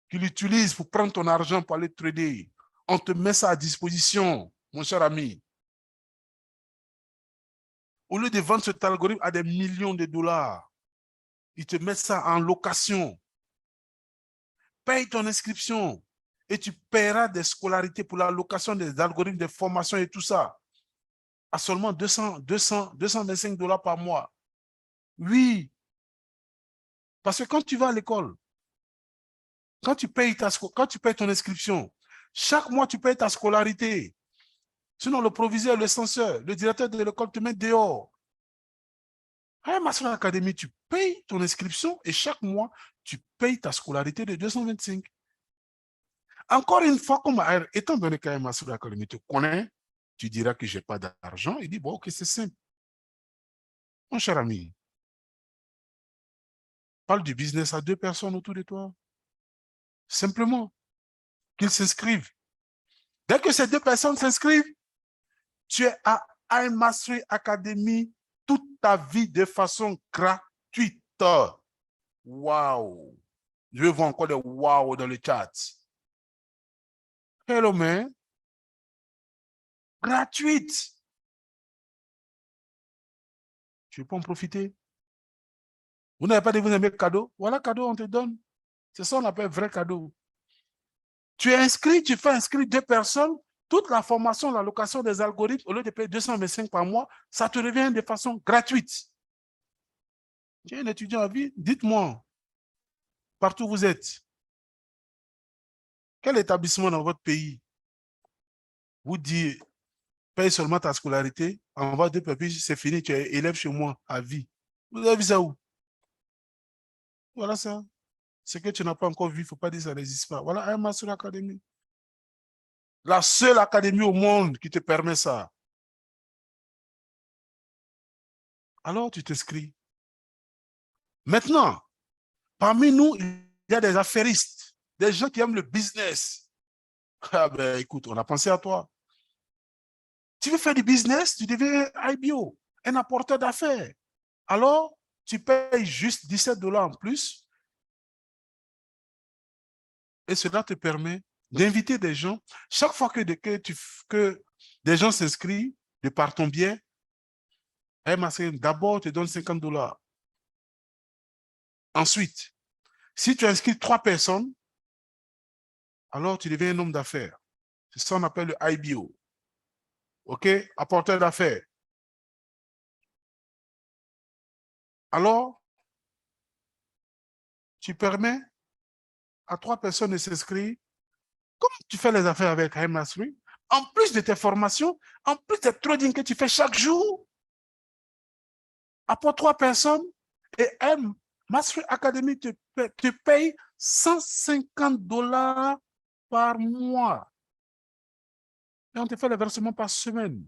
S2: qui l'utilisent pour prendre ton argent pour aller trader. On te met ça à disposition, mon cher ami. Au lieu de vendre cet algorithme à des millions de dollars, ils te mettent ça en location. Paye ton inscription et tu paieras des scolarités pour la location des algorithmes de formation et tout ça à seulement 225 $ par mois. Oui, parce que quand tu vas à l'école, quand tu payes ton inscription, chaque mois tu payes ta scolarité. Sinon, le proviseur, le censeur, le directeur de l'école te met dehors. À Master Academy, tu payes ton inscription et chaque mois, tu payes ta scolarité de 225. Encore une fois, étant donné qu'un Master Academy te connaît, tu diras que je n'ai pas d'argent. Il dit, bon, ok, c'est simple. Mon cher ami, parle du business à 2 personnes autour de toi. Simplement, qu'ils s'inscrivent. Dès que ces 2 personnes s'inscrivent, tu es à iMastery Academy toute ta vie de façon gratuite. Waouh! Je veux voir encore des wow dans le chat. Hello, man. Gratuite. Tu peux en profiter. Vous n'avez pas de vous aimer cadeau? Voilà, cadeau, on te donne. C'est ça qu'on appelle vrai cadeau. Tu es inscrit, tu fais inscrire 2 personnes. Toute la formation, la location des algorithmes, au lieu de payer 225 par mois, ça te revient de façon gratuite. Tu es un étudiant à vie, dites-moi, partout où vous êtes, quel établissement dans votre pays vous dit paye seulement ta scolarité, envoie 2 papiers, c'est fini, tu es élève chez moi à vie. Vous avez vu ça où? Voilà ça. Ce que tu n'as pas encore vu, il ne faut pas dire que ça n'existe pas. Voilà, un Master Academy. La seule académie au monde qui te permet ça. Alors, tu t'inscris. Maintenant, parmi nous, il y a des affairistes, des gens qui aiment le business. Ah ben, écoute, on a pensé à toi. Tu veux faire du business, tu deviens IBO, un apporteur d'affaires. Alors, tu payes juste 17 $ en plus et cela te permet d'inviter des gens. Chaque fois que des gens s'inscrivent de par ton biais, d'abord, tu te donne 50 $. Ensuite, si tu inscris 3 personnes, alors tu deviens un homme d'affaires. C'est ça qu'on appelle le IBO. OK? Apporteur d'affaires. Alors, tu permets à 3 personnes de s'inscrire. Comme tu fais les affaires avec High Mastery, en plus de tes formations, en plus des trading que tu fais chaque jour, apporte 3 personnes et High Mastery Academy te paye 150 $ par mois. Et on te fait le versement par semaine.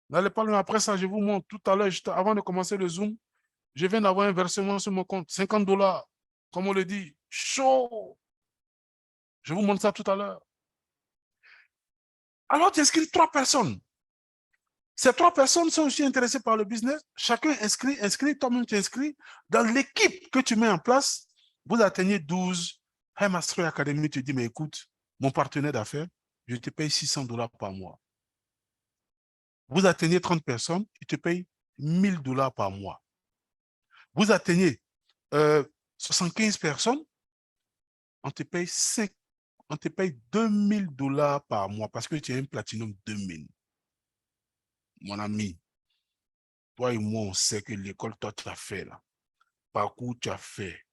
S2: N'allez pas loin. Après ça, je vous montre tout à l'heure, avant de commencer le Zoom, je viens d'avoir un versement sur mon compte, 50 $, comme on le dit, chaud. Je vous montre ça tout à l'heure. Alors, tu inscris 3 personnes. Ces 3 personnes sont aussi intéressées par le business. Chacun inscrit, toi-même tu inscris. Dans l'équipe que tu mets en place, vous atteignez 12. High Mastery Academy te dit, mais écoute, mon partenaire d'affaires, je te paye 600 $ par mois. Vous atteignez 30 personnes, il te paye 1000 $ par mois. Vous atteignez 75 personnes, on te paye 2000 $ par mois parce que tu as un Platinum 2000. Mon ami, toi et moi, on sait que l'école, toi, tu as fait là. Parcours, tu as fait.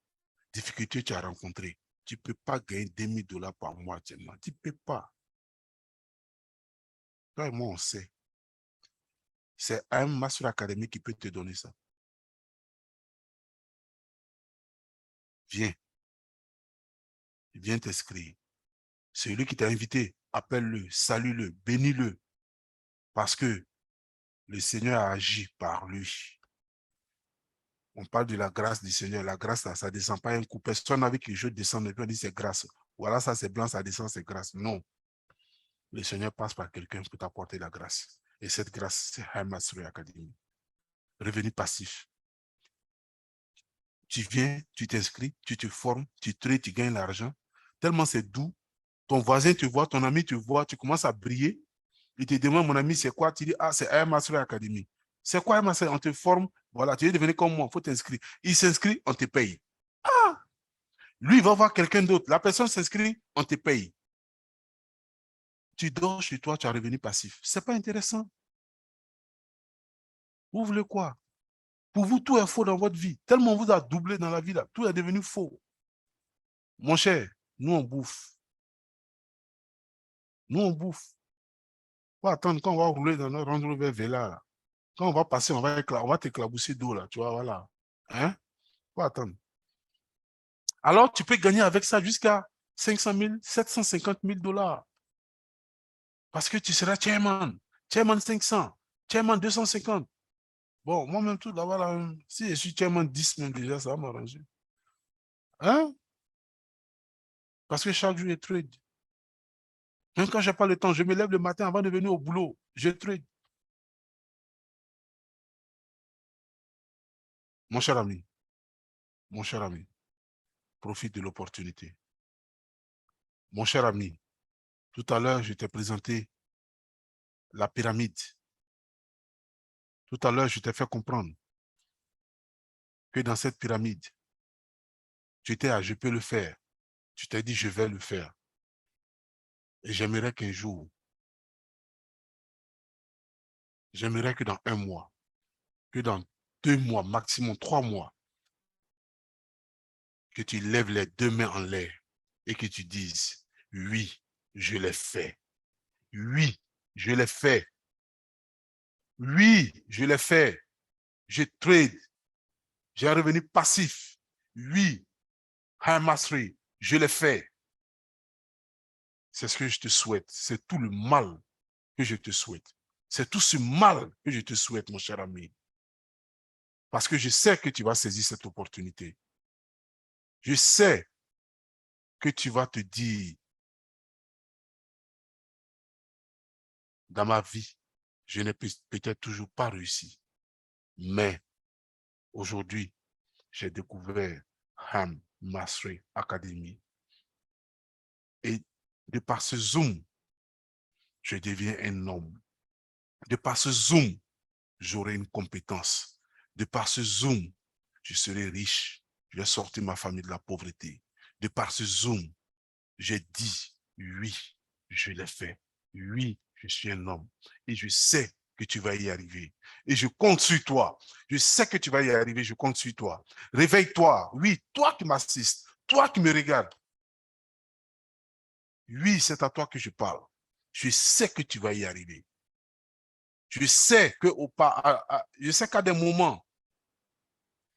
S2: Difficultés, tu as rencontré. Tu ne peux pas gagner 2000 $ par mois actuellement. Tu ne peux pas. Toi et moi, on sait. C'est un Master Academy qui peut te donner ça. Viens. Viens t'inscrire. Celui qui t'a invité, appelle-le, salue-le, bénis-le. Parce que le Seigneur a agi par lui. On parle de la grâce du Seigneur. La grâce, ça ne descend pas un coup. Personne avec qui je descends, et puis on dit c'est grâce. Voilà, ça c'est blanc, ça descend, c'est grâce. Non. Le Seigneur passe par quelqu'un pour t'apporter la grâce. Et cette grâce, c'est High Mastery Academy. Revenu passif. Tu viens, tu t'inscris, tu te formes, tu traites, tu gagnes l'argent. Tellement c'est doux. Ton voisin te voit, ton ami te voit, tu commences à briller. Il te demande, mon ami, c'est quoi? Tu dis, ah, c'est High Mastery Academy. C'est quoi High Mastery? On te forme. Voilà, tu veux devenir comme moi, il faut t'inscrire. Il s'inscrit, on te paye. Ah! Lui, il va voir quelqu'un d'autre. La personne s'inscrit, on te paye. Tu dors chez toi, tu as revenu passif. C'est pas intéressant. Vous voulez quoi? Pour vous, tout est faux dans votre vie. Tellement on vous a doublé dans la vie, là, tout est devenu faux. Mon cher, nous, on bouffe. Nous, on bouffe. Faut attendre quand on va rouler dans notre Range Rover Vela, là. Quand on va passer, on va t'éclabousser d'eau, là, tu vois, voilà. Hein? Faut attendre. Alors, tu peux gagner avec ça jusqu'à 500 000, 750 000 $. Parce que tu seras chairman. Chairman 500, chairman 250. Bon, moi-même, tout d'abord, là, si je suis chairman 10 même déjà, ça va m'arranger. Hein? Parce que chaque jour, je trade. Même quand je n'ai pas le temps, je me lève le matin avant de venir au boulot. Je trade. Mon cher ami, mon cher ami, profite de l'opportunité. Mon cher ami, tout à l'heure, je t'ai présenté la pyramide. Tout à l'heure, je t'ai fait comprendre que dans cette pyramide, tu étais à « je peux le faire ». Tu t'es dit « je vais le faire ». Et j'aimerais qu'un jour, j'aimerais que dans 1 mois, que dans 2 mois, maximum 3 mois, que tu lèves les 2 mains en l'air et que tu dises « oui, je l'ai fait ». Oui, je l'ai fait. Oui, je l'ai fait. Je trade. J'ai un revenu passif. Oui, high mastery, je l'ai fait. C'est ce que je te souhaite. C'est tout le mal que je te souhaite. C'est tout ce mal que je te souhaite, mon cher ami. Parce que je sais que tu vas saisir cette opportunité. Je sais que tu vas te dire, dans ma vie, je n'ai peut-être toujours pas réussi. Mais aujourd'hui, j'ai découvert Ham Mastery Academy. Et de par ce Zoom, je deviens un homme. De par ce Zoom, j'aurai une compétence. De par ce Zoom, je serai riche. Je vais sortir ma famille de la pauvreté. De par ce Zoom, j'ai dit, oui, je l'ai fait. Oui, je suis un homme. Et je sais que tu vas y arriver. Et je compte sur toi. Je sais que tu vas y arriver, je compte sur toi. Réveille-toi. Oui, toi qui m'assistes, toi qui me regardes. Oui, c'est à toi que je parle. Je sais que tu vas y arriver. Je sais qu'à des moments,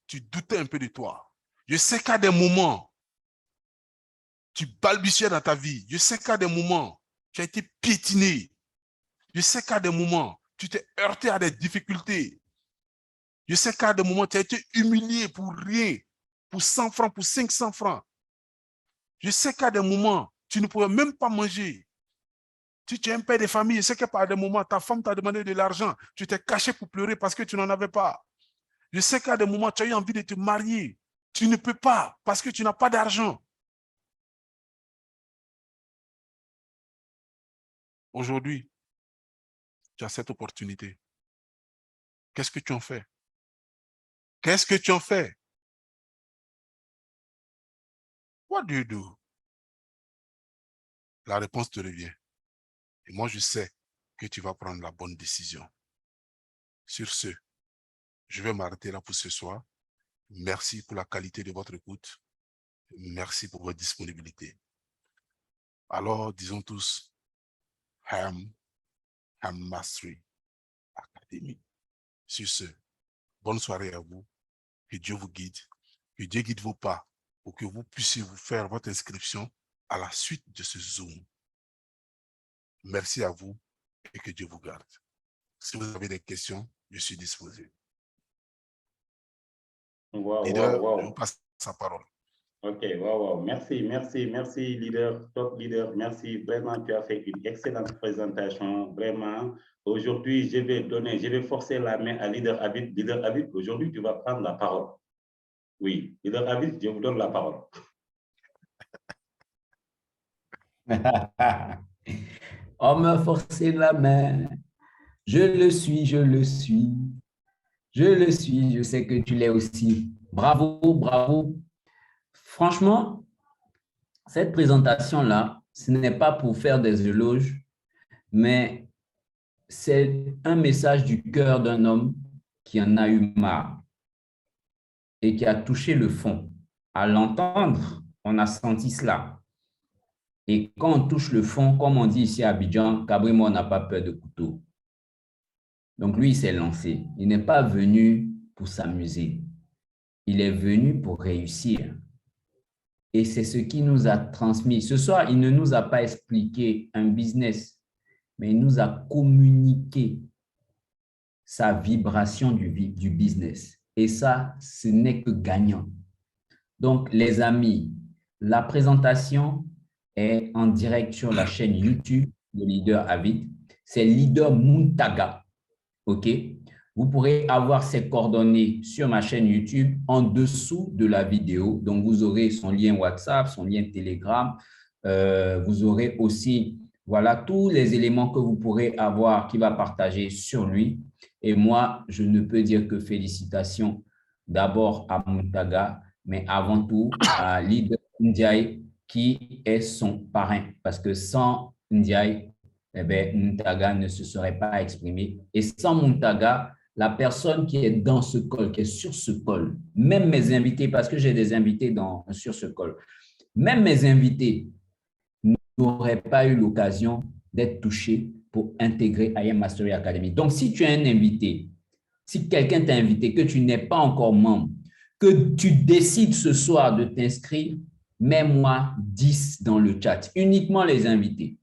S2: tu doutais un peu de toi. Je sais qu'à des moments, tu balbutiais dans ta vie. Je sais qu'à des moments, tu as été piétiné. Je sais qu'à des moments, tu t'es heurté à des difficultés. Je sais qu'à des moments, tu as été humilié pour rien, pour 100 francs, pour 500 francs. Je sais qu'à des moments, tu ne pouvais même pas manger. Si tu es un père de famille, je sais que par des moments, ta femme t'a demandé de l'argent. Tu t'es caché pour pleurer parce que tu n'en avais pas. Je sais qu'à des moments, tu as eu envie de te marier. Tu ne peux pas parce que tu n'as pas d'argent. Aujourd'hui, tu as cette opportunité. Qu'est-ce que tu en fais? Qu'est-ce que tu en fais? What do you do? La réponse te revient. Et moi, je sais que tu vas prendre la bonne décision. Sur ce, je vais m'arrêter là pour ce soir. Merci pour la qualité de votre écoute. Merci pour votre disponibilité. Alors, disons tous, Ham Mastery Academy. Sur ce, bonne soirée à vous. Que Dieu vous guide. Que Dieu guide vos pas pour que vous puissiez vous faire votre inscription à la suite de ce Zoom. Merci à vous et que Dieu vous garde. Si vous avez des questions, je suis disposé.
S1: Wow,
S2: Leader,
S1: wow, wow.
S2: je vous passe sa parole.
S1: Ok, wow. Merci, leader, top leader. Merci, vraiment, tu as fait une excellente présentation. Vraiment, aujourd'hui, je vais forcer la main à leader Avid. Leader Avid, aujourd'hui, tu vas prendre la parole. Oui, leader Avid, je vous donne la parole.
S3: On m'a forcé la main. Je le suis, je le suis. Je le suis, je sais que tu l'es aussi. Bravo, bravo. Franchement, cette présentation-là, ce n'est pas pour faire des éloges, mais c'est un message du cœur d'un homme qui en a eu marre et qui a touché le fond. À l'entendre, on a senti cela. Et quand on touche le fond, comme on dit ici à Abidjan, Cabrimo n'a pas peur de couteau. Donc lui, il s'est lancé. Il n'est pas venu pour s'amuser. Il est venu pour réussir. Et c'est ce qui nous a transmis. Ce soir, il ne nous a pas expliqué un business, mais il nous a communiqué sa vibration du business. Et ça, ce n'est que gagnant. Donc, les amis, la présentation est en direct sur la chaîne YouTube de Leader Avid. C'est Leader Muntaga. OK? Vous pourrez avoir ses coordonnées sur ma chaîne YouTube en dessous de la vidéo. Donc, vous aurez son lien WhatsApp, son lien Telegram. Vous aurez aussi, voilà, tous les éléments que vous pourrez avoir qui va partager sur lui. Et moi, je ne peux dire que félicitations d'abord à Muntaga, mais avant tout à Leader Ndiaye, qui est son parrain. Parce que sans Ndiaye, eh bien, Muntaga ne se serait pas exprimé. Et sans Muntaga, la personne qui est dans ce call, qui est sur ce call, même mes invités, parce que j'ai des invités sur ce call, même mes invités n'auraient pas eu l'occasion d'être touchés pour intégrer IM Mastery Academy. Donc, si tu es un invité, si quelqu'un t'a invité, que tu n'es pas encore membre, que tu décides ce soir de t'inscrire, mets-moi 10 dans le chat, uniquement les invités.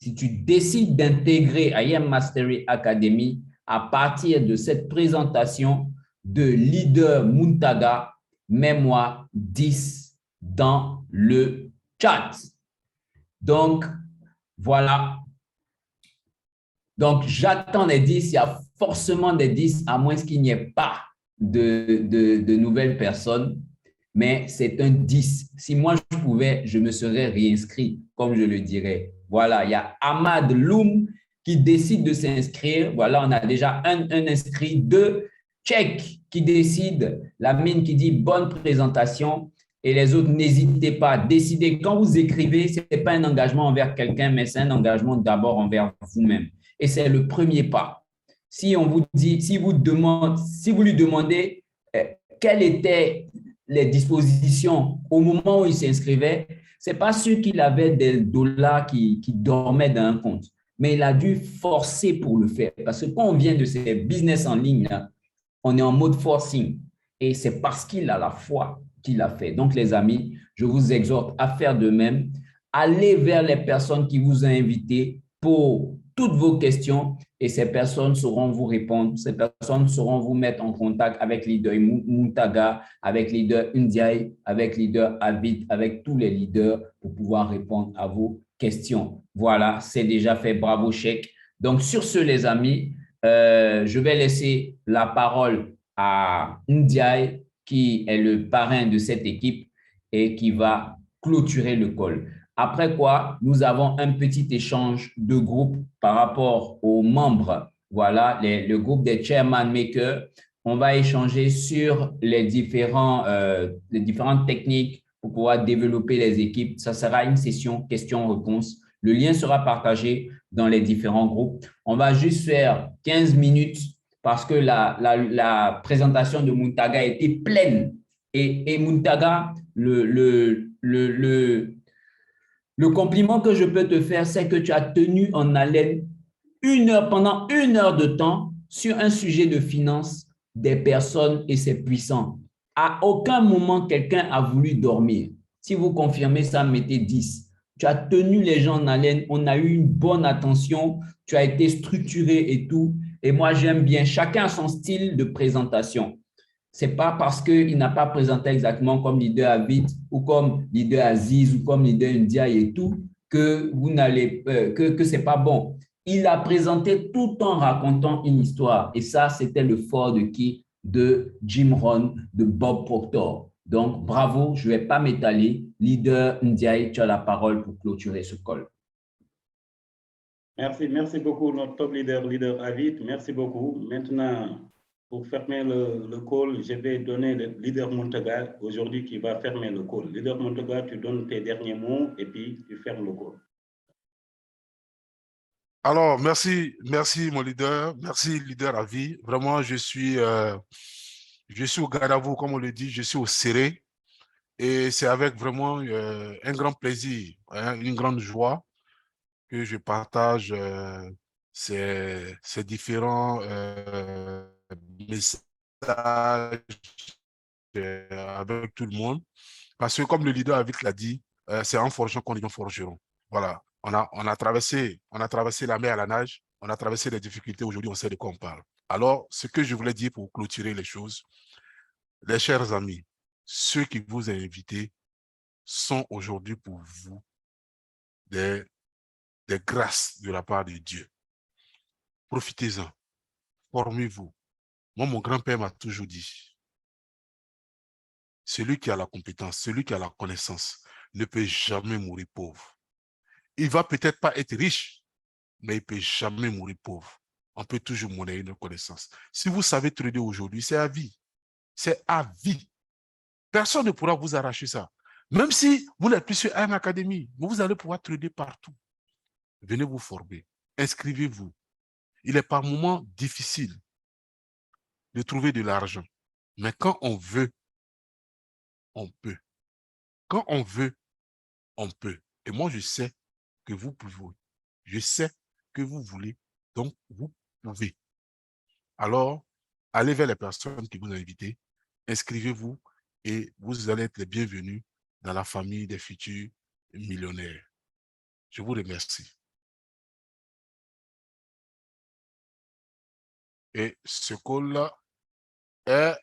S3: Si tu décides d'intégrer IM Mastery Academy, à partir de cette présentation de leader Muntaga, mets-moi 10 dans le chat. Donc, voilà. Donc, j'attends les 10. Il y a forcément des 10, à moins qu'il n'y ait pas de nouvelles personnes. Mais c'est un 10. Si moi, je pouvais, je me serais réinscrit, comme je le dirais. Voilà, il y a Ahmad Loum qui décide de s'inscrire. Voilà, on a déjà un inscrit. 2, Tchèque qui décide. La mine qui dit bonne présentation. Et les autres, n'hésitez pas à décider. Quand vous écrivez, ce n'est pas un engagement envers quelqu'un, mais c'est un engagement d'abord envers vous-même. Et c'est le premier pas. Si on vous dit, si vous lui demandez quelles étaient les dispositions au moment où il s'inscrivait, ce n'est pas sûr qu'il avait des dollars qui dormaient dans un compte, mais il a dû forcer pour le faire. Parce que quand on vient de ces business en ligne, là, on est en mode forcing. Et c'est parce qu'il a la foi qu'il a fait. Donc, les amis, je vous exhorte à faire de même. Allez vers les personnes qui vous ont invité pour toutes vos questions et ces personnes sauront vous répondre. Ces personnes sauront vous mettre en contact avec leader Muntaga, avec leader Ndiaye, avec leader Avid, avec tous les leaders pour pouvoir répondre à vos questions. Voilà, c'est déjà fait. Bravo, Cheikh. Donc, sur ce, les amis, je vais laisser la parole à Ndiaye, qui est le parrain de cette équipe et qui va clôturer le call. Après quoi, nous avons un petit échange de groupe par rapport aux membres. Voilà, le groupe des Chairman Makers. On va échanger sur les différentes techniques pour pouvoir développer les équipes. Ça sera une session questions-réponses. Le lien sera partagé dans les différents groupes. On va juste faire 15 minutes parce que la présentation de Muntaga était pleine. Et Muntaga, le compliment que je peux te faire, c'est que tu as tenu en haleine pendant 1 heure de temps sur un sujet de finance des personnes et ses puissants. À aucun moment, quelqu'un a voulu dormir. Si vous confirmez ça, mettez 10. Tu as tenu les gens en haleine, on a eu une bonne attention, tu as été structuré et tout. Et moi, j'aime bien, chacun a son style de présentation. Ce n'est pas parce qu'il n'a pas présenté exactement comme leader Avid ou comme leader Aziz ou comme leader Ndiaye et tout que vous n'allez que ce n'est pas bon. Il a présenté tout en racontant une histoire. Et ça, c'était le fort de qui? De Jim Rohn, de Bob Proctor. Donc, bravo, je ne vais pas m'étaler. Leader Ndiaye, tu as la parole pour clôturer ce call.
S1: Merci beaucoup, notre top leader Avid. Merci beaucoup. Maintenant, pour fermer le call, je vais donner le leader Muntaga aujourd'hui qui va fermer le call. Leader Muntaga, tu donnes tes derniers mots et puis tu fermes le call.
S2: Alors, merci mon leader, merci leader à vie. Vraiment, je suis au garde à vous, comme on le dit, je suis au serré. Et c'est avec vraiment un grand plaisir, hein, une grande joie que je partage ces différents messages avec tout le monde. Parce que comme le leader Avic l'a dit, c'est en forgeant qu'on devient forgeron. Voilà. On a traversé la mer à la nage, on a traversé les difficultés, aujourd'hui on sait de quoi on parle. Alors, ce que je voulais dire pour clôturer les choses, les chers amis, ceux qui vous ont invités sont aujourd'hui pour vous des grâces de la part de Dieu. Profitez-en, formez-vous, Moi, mon grand-père m'a toujours dit, celui qui a la compétence, celui qui a la connaissance, ne peut jamais mourir pauvre. Il va peut-être pas être riche, mais il ne peut jamais mourir pauvre. On peut toujours monnayer nos connaissances. Si vous savez trader aujourd'hui, c'est à vie. C'est à vie. Personne ne pourra vous arracher ça. Même si vous n'êtes plus sur une académie, vous allez pouvoir trader partout. Venez vous former. Inscrivez-vous. Il est par moments difficile de trouver de l'argent. Mais quand on veut, on peut. Quand on veut, on peut. Et moi, je sais que vous pouvez. Je sais que vous voulez. Donc, vous pouvez. Alors, allez vers les personnes qui vous ont invité. Inscrivez-vous et vous allez être les bienvenus dans la famille des futurs millionnaires. Je vous remercie. Et ce call-là est